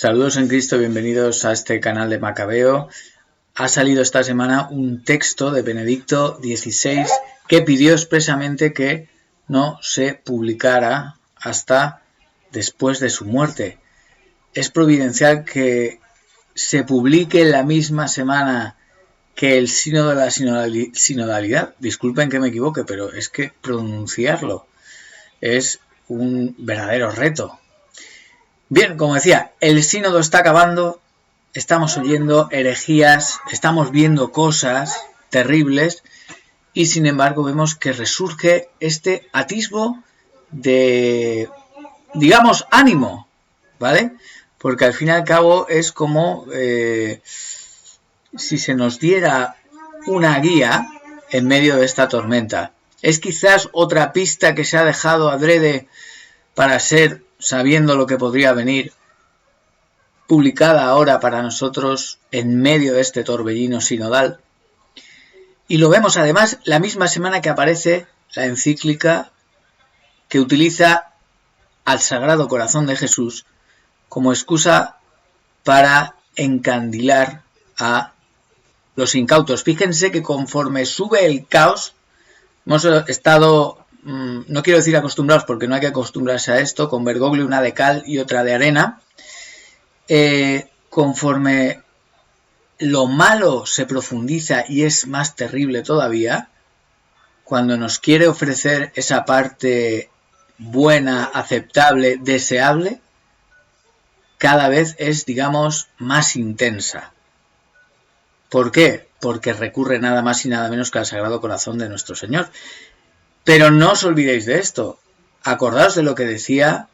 Saludos en Cristo, bienvenidos a este canal de Macabeo. Ha salido esta semana un texto de Benedicto XVI que pidió expresamente que no se publicara hasta después de su muerte. Es providencial que se publique la misma semana que el sínodo de la sinodalidad. Disculpen que me equivoque, pero es que pronunciarlo es un verdadero reto. Bien, como decía, el sínodo está acabando, estamos oyendo herejías, estamos viendo cosas terribles y sin embargo vemos que resurge este atisbo de, digamos, ánimo, ¿vale? Porque al fin y al cabo es como si se nos diera una guía en medio de esta tormenta. Es quizás otra pista que se ha dejado adrede para ser, sabiendo lo que podría venir, publicada ahora para nosotros en medio de este torbellino sinodal. Y lo vemos además la misma semana que aparece la encíclica que utiliza al Sagrado Corazón de Jesús como excusa para encandilar a los incautos. Fíjense que conforme sube el caos, hemos estado, no quiero decir acostumbrados porque no hay que acostumbrarse a esto, con Bergoglio una de cal y otra de arena. Conforme lo malo se profundiza y es más terrible todavía, cuando nos quiere ofrecer esa parte buena, aceptable, deseable, cada vez es, digamos, más intensa. ¿Por qué? Porque recurre nada más y nada menos que al Sagrado Corazón de nuestro Señor. Pero no os olvidéis de esto. Acordaos de lo que decía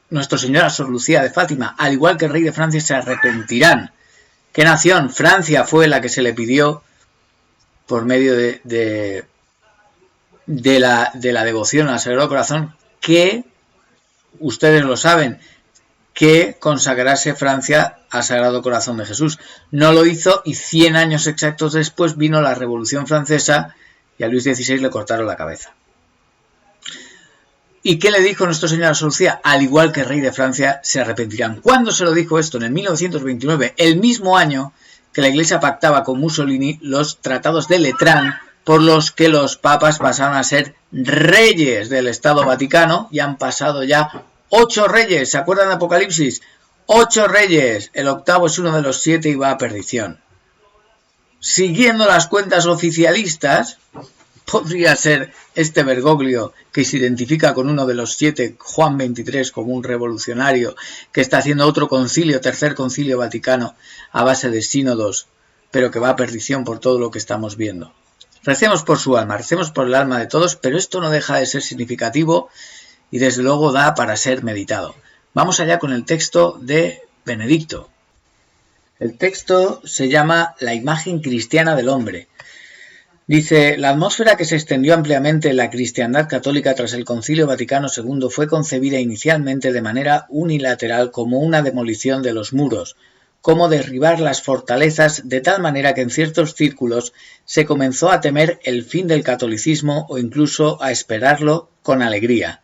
nuestro Señor a Sor Lucía de Fátima. Al igual que el rey de Francia se arrepentirán. ¿Qué nación? Francia fue la que se le pidió por medio de la devoción al Sagrado Corazón que, ustedes lo saben, que consagrase Francia al Sagrado Corazón de Jesús. No lo hizo y 100 años exactos después vino la Revolución Francesa y a Luis XVI le cortaron la cabeza. ¿Y qué le dijo nuestro Señor a Sor Lucía? Al igual que el rey de Francia se arrepentirán. ¿Cuándo se lo dijo esto? En el 1929, el mismo año que la Iglesia pactaba con Mussolini los tratados de Letrán, por los que los papas pasaron a ser reyes del Estado Vaticano, y han pasado ya 8 reyes. ¿Se acuerdan de Apocalipsis? 8 reyes. El octavo es uno de los 7 y va a perdición. Siguiendo las cuentas oficialistas, podría ser este Bergoglio que se identifica con uno de los 7, Juan XXIII, como un revolucionario que está haciendo otro concilio, tercer concilio vaticano, a base de sínodos, pero que va a perdición por todo lo que estamos viendo. Recemos por su alma, recemos por el alma de todos, pero esto no deja de ser significativo y desde luego da para ser meditado. Vamos allá con el texto de Benedicto. El texto se llama La imagen cristiana del hombre. Dice, la atmósfera que se extendió ampliamente en la cristiandad católica tras el Concilio Vaticano II fue concebida inicialmente de manera unilateral como una demolición de los muros, como derribar las fortalezas, de tal manera que en ciertos círculos se comenzó a temer el fin del catolicismo o incluso a esperarlo con alegría.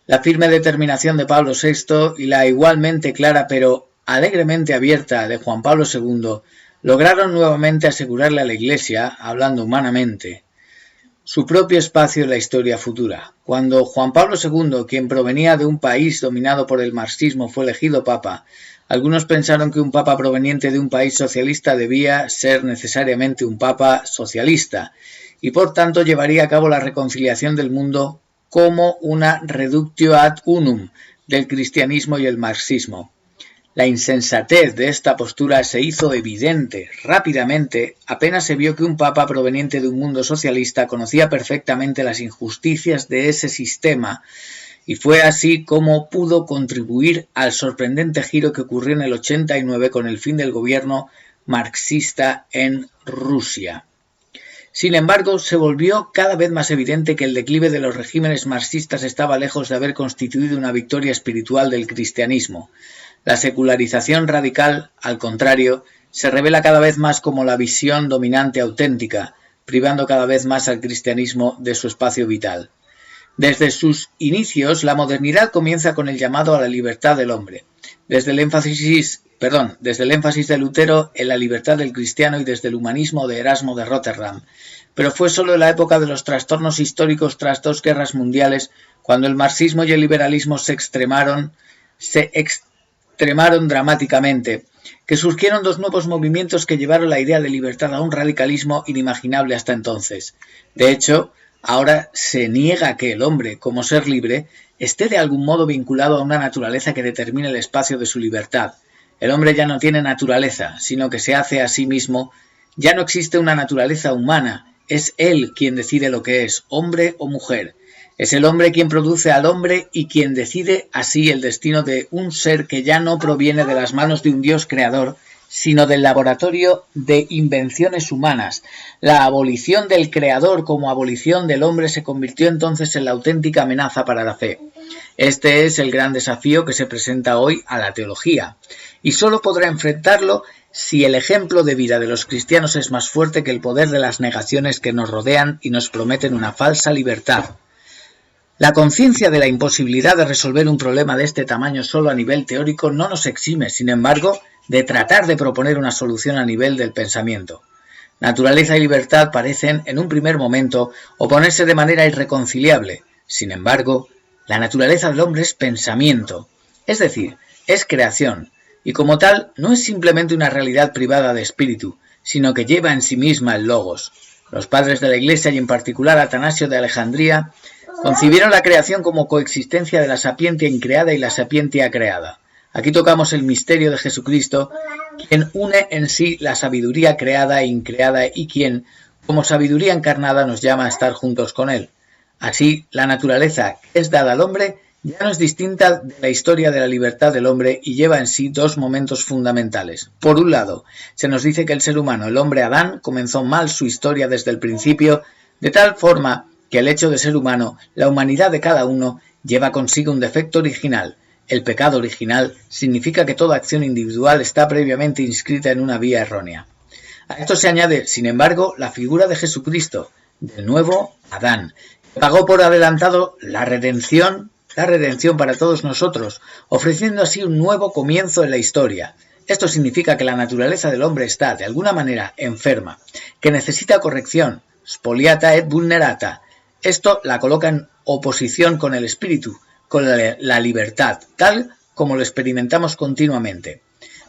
La firme determinación de Pablo VI y la igualmente clara pero alegremente abierta de Juan Pablo II lograron nuevamente asegurarle a la Iglesia, hablando humanamente, su propio espacio en la historia futura. Cuando Juan Pablo II, quien provenía de un país dominado por el marxismo, fue elegido papa, algunos pensaron que un papa proveniente de un país socialista debía ser necesariamente un papa socialista y por tanto llevaría a cabo la reconciliación del mundo como una reductio ad unum del cristianismo y el marxismo. La insensatez de esta postura se hizo evidente rápidamente apenas se vio que un papa proveniente de un mundo socialista conocía perfectamente las injusticias de ese sistema y fue así como pudo contribuir al sorprendente giro que ocurrió en el 89 con el fin del gobierno marxista en Rusia. Sin embargo, se volvió cada vez más evidente que el declive de los regímenes marxistas estaba lejos de haber constituido una victoria espiritual del cristianismo. La secularización radical, al contrario, se revela cada vez más como la visión dominante auténtica, privando cada vez más al cristianismo de su espacio vital. Desde sus inicios, la modernidad comienza con el llamado a la libertad del hombre. desde el énfasis de Lutero en la libertad del cristiano y desde el humanismo de Erasmo de Róterdam. Pero fue solo en la época de los trastornos históricos tras 2 guerras mundiales, cuando el marxismo y el liberalismo se extremaron dramáticamente, que surgieron 2 nuevos movimientos que llevaron la idea de libertad a un radicalismo inimaginable hasta entonces. De hecho, ahora se niega que el hombre, como ser libre, esté de algún modo vinculado a una naturaleza que determine el espacio de su libertad. El hombre ya no tiene naturaleza, sino que se hace a sí mismo. Ya no existe una naturaleza humana, es él quien decide lo que es, hombre o mujer. Es el hombre quien produce al hombre y quien decide así el destino de un ser que ya no proviene de las manos de un Dios creador, sino del laboratorio de invenciones humanas. La abolición del creador como abolición del hombre se convirtió entonces en la auténtica amenaza para la fe. Este es el gran desafío que se presenta hoy a la teología, y solo podrá enfrentarlo si el ejemplo de vida de los cristianos es más fuerte que el poder de las negaciones que nos rodean y nos prometen una falsa libertad. La conciencia de la imposibilidad de resolver un problema de este tamaño solo a nivel teórico no nos exime, sin embargo, de tratar de proponer una solución a nivel del pensamiento. Naturaleza y libertad parecen, en un primer momento, oponerse de manera irreconciliable. Sin embargo, la naturaleza del hombre es pensamiento, es decir, es creación, y como tal no es simplemente una realidad privada de espíritu, sino que lleva en sí misma el logos. Los padres de la Iglesia, y en particular Atanasio de Alejandría, concibieron la creación como coexistencia de la sapientia increada y la sapientia creada. Aquí tocamos el misterio de Jesucristo, quien une en sí la sabiduría creada e increada y quien, como sabiduría encarnada, nos llama a estar juntos con él. Así, la naturaleza que es dada al hombre ya no es distinta de la historia de la libertad del hombre y lleva en sí 2 momentos fundamentales. Por un lado, se nos dice que el ser humano, el hombre Adán, comenzó mal su historia desde el principio, de tal forma que el hecho de ser humano, la humanidad de cada uno, lleva consigo un defecto original. El pecado original significa que toda acción individual está previamente inscrita en una vía errónea. A esto se añade, sin embargo, la figura de Jesucristo, del nuevo Adán, que pagó por adelantado la redención para todos nosotros, ofreciendo así un nuevo comienzo en la historia. Esto significa que la naturaleza del hombre está, de alguna manera, enferma, que necesita corrección, spoliata et vulnerata. Esto la coloca en oposición con el espíritu, con la libertad, tal como lo experimentamos continuamente.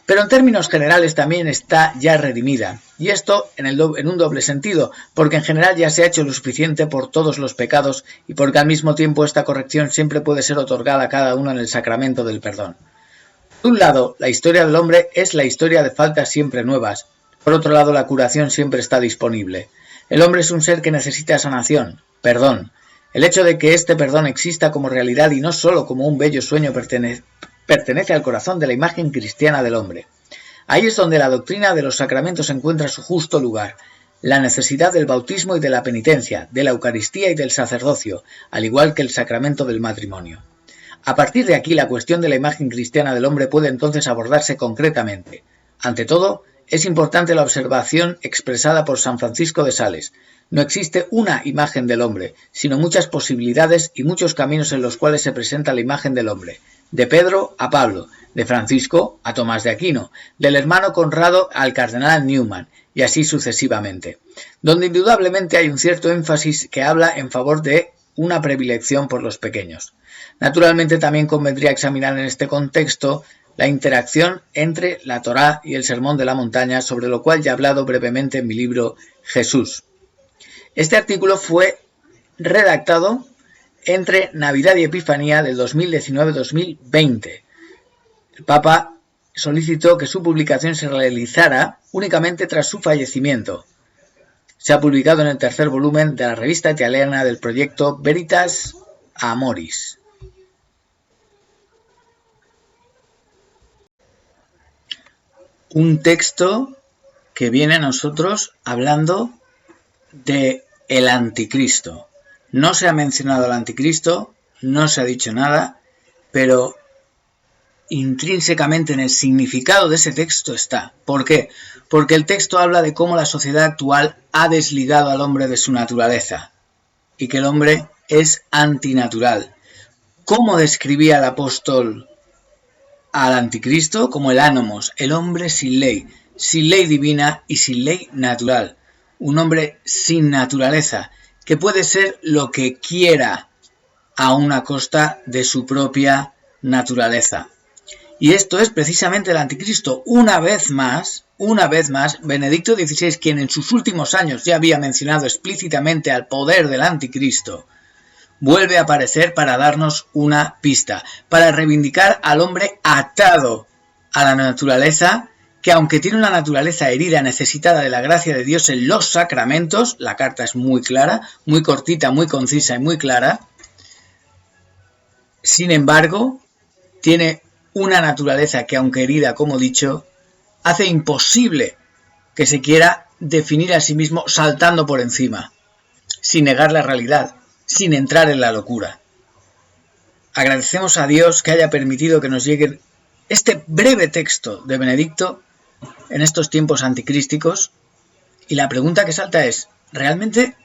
Pero en términos generales también está ya redimida, y esto en un doble sentido, porque en general ya se ha hecho lo suficiente por todos los pecados y porque al mismo tiempo esta corrección siempre puede ser otorgada a cada uno en el sacramento del perdón. Por un lado, la historia del hombre es la historia de faltas siempre nuevas. Por otro lado, la curación siempre está disponible. El hombre es un ser que necesita sanación, perdón. El hecho de que este perdón exista como realidad y no solo como un bello sueño pertenece al corazón de la imagen cristiana del hombre. Ahí es donde la doctrina de los sacramentos encuentra su justo lugar, la necesidad del bautismo y de la penitencia, de la Eucaristía y del sacerdocio, al igual que el sacramento del matrimonio. A partir de aquí, la cuestión de la imagen cristiana del hombre puede entonces abordarse concretamente. Ante todo, es importante la observación expresada por San Francisco de Sales. No existe una imagen del hombre, sino muchas posibilidades y muchos caminos en los cuales se presenta la imagen del hombre. De Pedro a Pablo, de Francisco a Tomás de Aquino, del hermano Conrado al cardenal Newman, y así sucesivamente, donde indudablemente hay un cierto énfasis que habla en favor de una predilección por los pequeños. Naturalmente también convendría examinar en este contexto la interacción entre la Torá y el Sermón de la Montaña, sobre lo cual ya he hablado brevemente en mi libro Jesús. Este artículo fue redactado entre Navidad y Epifanía del 2019-2020. El Papa solicitó que su publicación se realizara únicamente tras su fallecimiento. Se ha publicado en el 3er volumen de la revista italiana del proyecto Veritas Amoris. Un texto que viene a nosotros hablando de el anticristo. No se ha mencionado al anticristo, no se ha dicho nada, pero intrínsecamente en el significado de ese texto está. ¿Por qué? Porque el texto habla de cómo la sociedad actual ha desligado al hombre de su naturaleza y que el hombre es antinatural. ¿Cómo describía el apóstol al anticristo como el Anomos, el hombre sin ley divina y sin ley natural, un hombre sin naturaleza, que puede ser lo que quiera a una costa de su propia naturaleza. Y esto es precisamente el anticristo. Una vez más, Benedicto XVI, quien en sus últimos años ya había mencionado explícitamente al poder del anticristo, vuelve a aparecer para darnos una pista, para reivindicar al hombre atado a la naturaleza, que aunque tiene una naturaleza herida, necesitada de la gracia de Dios en los sacramentos, la carta es muy clara, muy cortita, muy concisa y muy clara, sin embargo, tiene una naturaleza que, aunque herida, como he dicho, hace imposible que se quiera definir a sí mismo saltando por encima, sin negar la realidad, sin entrar en la locura. Agradecemos a Dios que haya permitido que nos llegue este breve texto de Benedicto en estos tiempos anticrísticos, y la pregunta que salta es, ¿realmente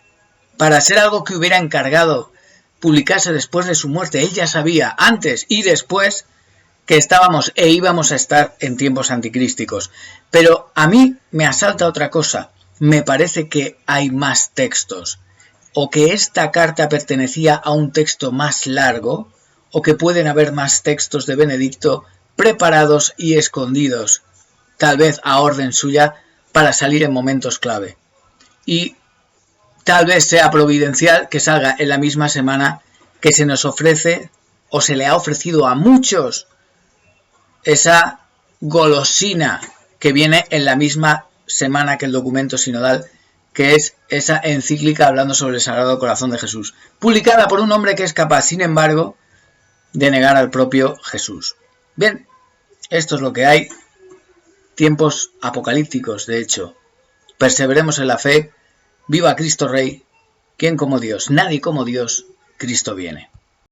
para ser algo que hubiera encargado publicarse después de su muerte, él ya sabía antes y después que estábamos e íbamos a estar en tiempos anticrísticos? Pero a mí me asalta otra cosa, me parece que hay más textos, o que esta carta pertenecía a un texto más largo, o que pueden haber más textos de Benedicto preparados y escondidos, tal vez a orden suya, para salir en momentos clave. Y tal vez sea providencial que salga en la misma semana que se nos ofrece, o se le ha ofrecido a muchos, esa golosina que viene en la misma semana que el documento sinodal, que es esa encíclica hablando sobre el Sagrado Corazón de Jesús, publicada por un hombre que es capaz, sin embargo, de negar al propio Jesús. Bien, esto es lo que hay. Tiempos apocalípticos, de hecho. Perseveremos en la fe. Viva Cristo Rey. ¿Quién como Dios? Nadie como Dios. Cristo viene.